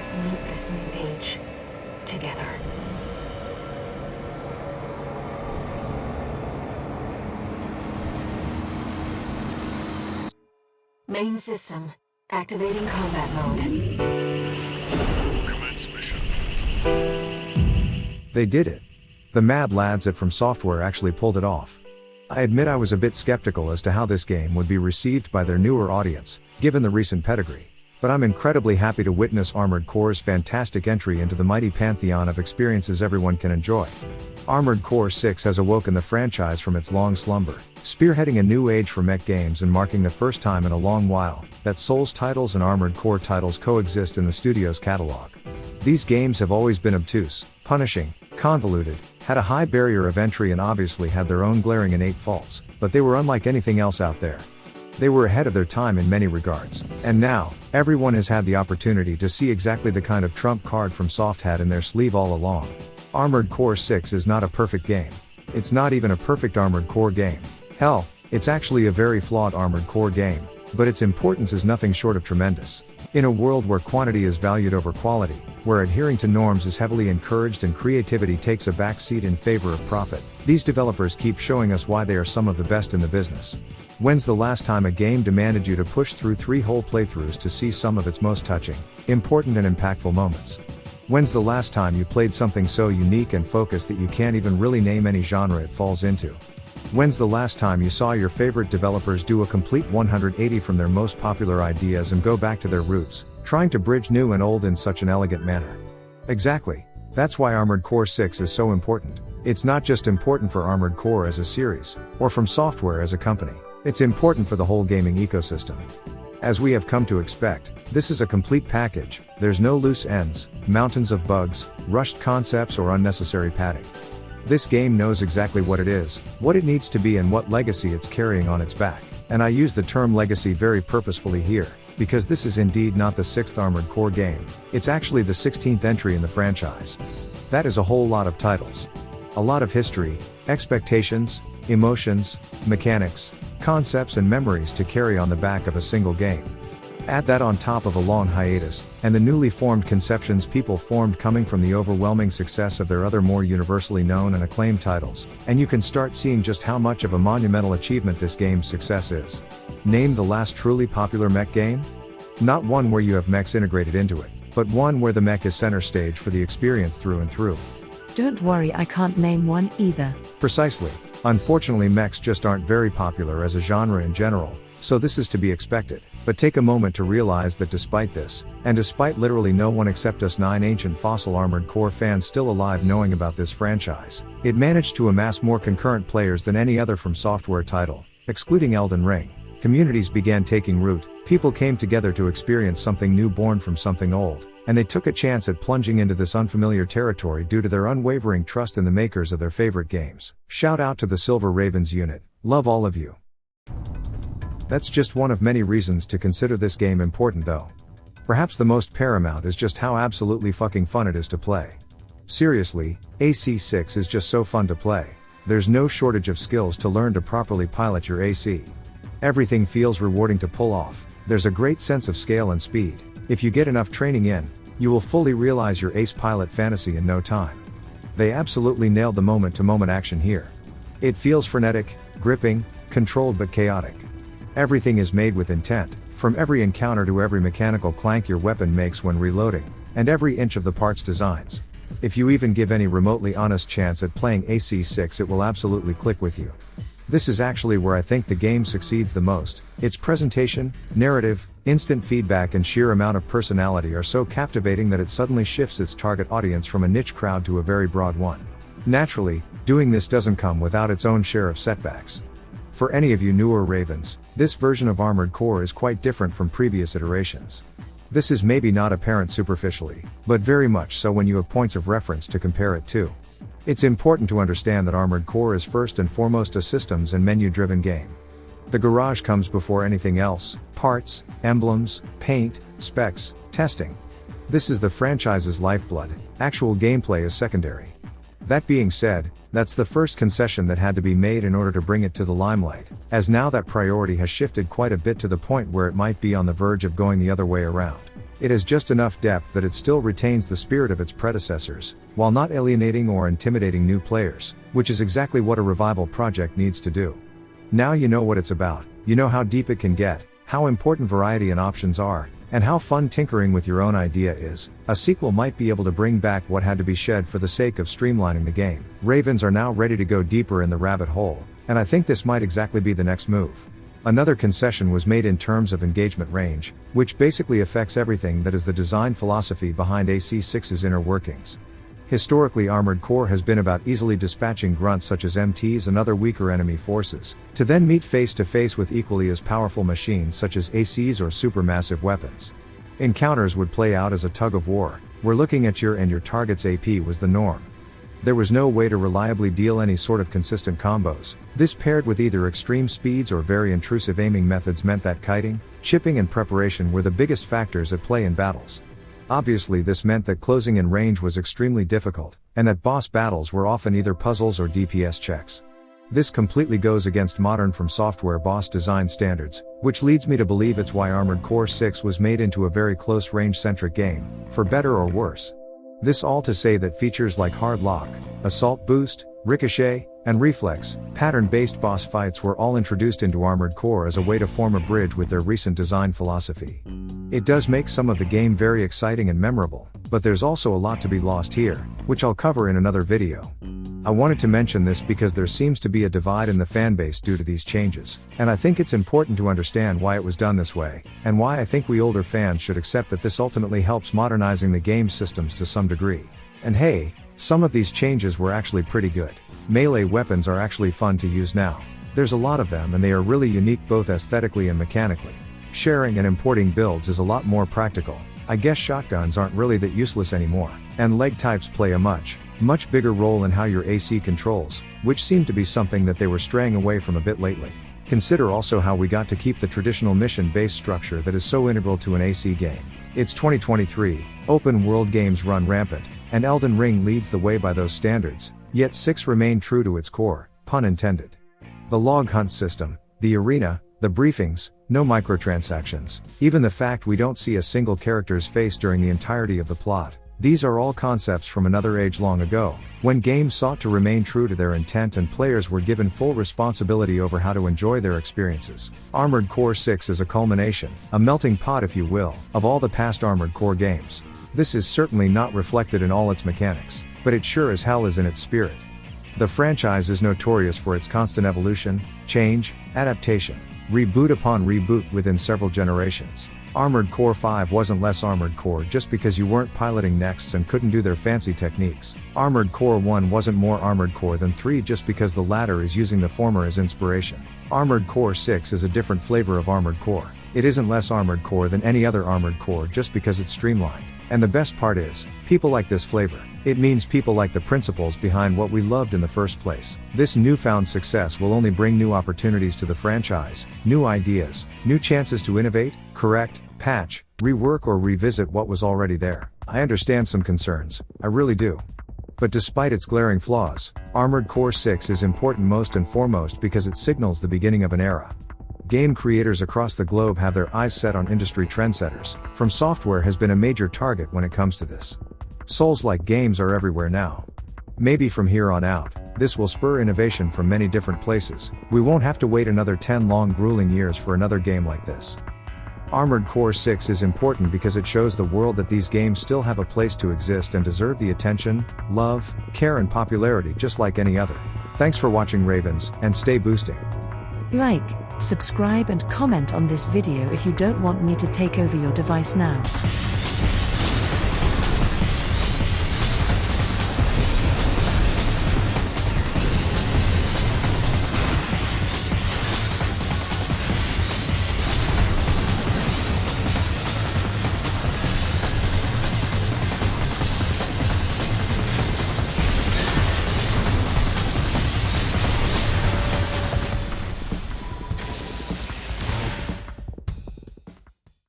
Let's meet this new age together. Main system, activating combat mode. Commence mission. They did it. The mad lads at From Software actually pulled it off. I admit I was a bit skeptical as to how this game would be received by their newer audience, given the recent pedigree. But I'm incredibly happy to witness Armored Core's fantastic entry into the mighty pantheon of experiences everyone can enjoy. Armored Core 6 has awoken the franchise from its long slumber, spearheading a new age for mech games and marking the first time in a long while that Souls titles and Armored Core titles coexist in the studio's catalog. These games have always been obtuse, punishing, convoluted, had a high barrier of entry and obviously had their own glaring innate faults, but they were unlike anything else out there. They were ahead of their time in many regards, and now, everyone has had the opportunity to see exactly the kind of trump card From Soft had in their sleeve all along. Armored Core 6 is not a perfect game. It's not even a perfect Armored Core game. Hell, it's actually a very flawed Armored Core game, but its importance is nothing short of tremendous. In a world where quantity is valued over quality, where adhering to norms is heavily encouraged and creativity takes a back seat in favor of profit, these developers keep showing us why they are some of the best in the business. When's the last time a game demanded you to push through 3 whole playthroughs to see some of its most touching, important and impactful moments? When's the last time you played something so unique and focused that you can't even really name any genre it falls into? When's the last time you saw your favorite developers do a complete 180 from their most popular ideas and go back to their roots, trying to bridge new and old in such an elegant manner? Exactly. That's why Armored Core 6 is so important. It's not just important for Armored Core as a series, or From Software as a company. It's important for the whole gaming ecosystem. As we have come to expect, this is a complete package. There's no loose ends, mountains of bugs, rushed concepts or unnecessary padding. This game knows exactly what it is, what it needs to be and what legacy it's carrying on its back. And I use the term legacy very purposefully here, because this is indeed not the 6th Armored Core game, it's actually the 16th entry in the franchise. That is a whole lot of titles. A lot of history, expectations, emotions, mechanics, concepts and memories to carry on the back of a single game. Add that on top of a long hiatus, and the newly formed conceptions people formed coming from the overwhelming success of their other more universally known and acclaimed titles, and you can start seeing just how much of a monumental achievement this game's success is. Name the last truly popular mech game? Not one where you have mechs integrated into it, but one where the mech is center stage for the experience through and through. Don't worry, I can't name one either. Precisely. Unfortunately, mechs just aren't very popular as a genre in general, so this is to be expected. But take a moment to realize that despite this, and despite literally no one except us 9 ancient fossil Armored Core fans still alive knowing about this franchise, it managed to amass more concurrent players than any other From Software title, excluding Elden Ring. Communities began taking root, people came together to experience something new born from something old, and they took a chance at plunging into this unfamiliar territory due to their unwavering trust in the makers of their favorite games. Shout out to the Silver Ravens unit, love all of you. That's just one of many reasons to consider this game important though. Perhaps the most paramount is just how absolutely fucking fun it is to play. Seriously, AC6 is just so fun to play. There's no shortage of skills to learn to properly pilot your AC. Everything feels rewarding to pull off, there's a great sense of scale and speed. If you get enough training in, you will fully realize your ace pilot fantasy in no time. They absolutely nailed the moment-to-moment action here. It feels frenetic, gripping, controlled but chaotic. Everything is made with intent, from every encounter to every mechanical clank your weapon makes when reloading, and every inch of the part's designs. If you even give any remotely honest chance at playing AC6, it will absolutely click with you. This is actually where I think the game succeeds the most. Its presentation, narrative, instant feedback and sheer amount of personality are so captivating that it suddenly shifts its target audience from a niche crowd to a very broad one. Naturally, doing this doesn't come without its own share of setbacks. For any of you newer Ravens, this version of Armored Core is quite different from previous iterations. This is maybe not apparent superficially, but very much so when you have points of reference to compare it to. It's important to understand that Armored Core is first and foremost a systems and menu-driven game. The garage comes before anything else: parts, emblems, paint, specs, testing. This is the franchise's lifeblood, actual gameplay is secondary. That being said, that's the first concession that had to be made in order to bring it to the limelight, as now that priority has shifted quite a bit to the point where it might be on the verge of going the other way around. It has just enough depth that it still retains the spirit of its predecessors, while not alienating or intimidating new players, which is exactly what a revival project needs to do. Now you know what it's about, you know how deep it can get, how important variety and options are, and how fun tinkering with your own idea is. A sequel might be able to bring back what had to be shed for the sake of streamlining the game. Ravens are now ready to go deeper in the rabbit hole, and I think this might exactly be the next move. Another concession was made in terms of engagement range, which basically affects everything that is the design philosophy behind AC6's inner workings. Historically, Armored Core has been about easily dispatching grunts such as MTs and other weaker enemy forces, to then meet face to face with equally as powerful machines such as ACs or supermassive weapons. Encounters would play out as a tug of war, where looking at your target's AP was the norm. There was no way to reliably deal any sort of consistent combos. This paired with either extreme speeds or very intrusive aiming methods meant that kiting, chipping and preparation were the biggest factors at play in battles. Obviously this meant that closing in range was extremely difficult, and that boss battles were often either puzzles or DPS checks. This completely goes against modern From Software boss design standards, which leads me to believe it's why Armored Core 6 was made into a very close range-centric game, for better or worse. This all to say that features like Hard Lock, Assault Boost, Ricochet, and Reflex, pattern-based boss fights were all introduced into Armored Core as a way to form a bridge with their recent design philosophy. It does make some of the game very exciting and memorable, but there's also a lot to be lost here, which I'll cover in another video. I wanted to mention this because there seems to be a divide in the fanbase due to these changes, and I think it's important to understand why it was done this way, and why I think we older fans should accept that this ultimately helps modernizing the game systems to some degree. And hey, some of these changes were actually pretty good. Melee weapons are actually fun to use now. There's a lot of them and they are really unique both aesthetically and mechanically. Sharing and importing builds is a lot more practical. I guess shotguns aren't really that useless anymore, and leg types play a much bigger role in how your AC controls, which seemed to be something that they were straying away from a bit lately. Consider also how we got to keep the traditional mission-based structure that is so integral to an AC game. It's 2023, open world games run rampant, and Elden Ring leads the way by those standards, yet 6 remain true to its core, pun intended. The log hunt system, the arena, the briefings, no microtransactions, even the fact we don't see a single character's face during the entirety of the plot. These are all concepts from another age long ago, when games sought to remain true to their intent and players were given full responsibility over how to enjoy their experiences. Armored Core 6 is a culmination, a melting pot if you will, of all the past Armored Core games. This is certainly not reflected in all its mechanics, but it sure as hell is in its spirit. The franchise is notorious for its constant evolution, change, adaptation, reboot upon reboot within several generations. Armored Core 5 wasn't less Armored Core just because you weren't piloting nexts and couldn't do their fancy techniques. Armored Core 1 wasn't more Armored Core than 3 just because the latter is using the former as inspiration. Armored Core 6 is a different flavor of Armored Core. It isn't less Armored Core than any other Armored Core just because it's streamlined. And the best part is, people like this flavor. It means people like the principles behind what we loved in the first place. This newfound success will only bring new opportunities to the franchise, new ideas, new chances to innovate, correct, patch, rework or revisit what was already there. I understand some concerns, I really do. But despite its glaring flaws, Armored Core 6 is important most and foremost because it signals the beginning of an era. Game creators across the globe have their eyes set on industry trendsetters. From Software has been a major target when it comes to this. Souls-like games are everywhere now. Maybe from here on out, this will spur innovation from many different places. We won't have to wait another 10 long grueling years for another game like this. Armored Core 6 is important because it shows the world that these games still have a place to exist and deserve the attention, love, care and popularity just like any other. Thanks for watching Ravens, and stay boosting. Like, subscribe and comment on this video if you don't want me to take over your device now.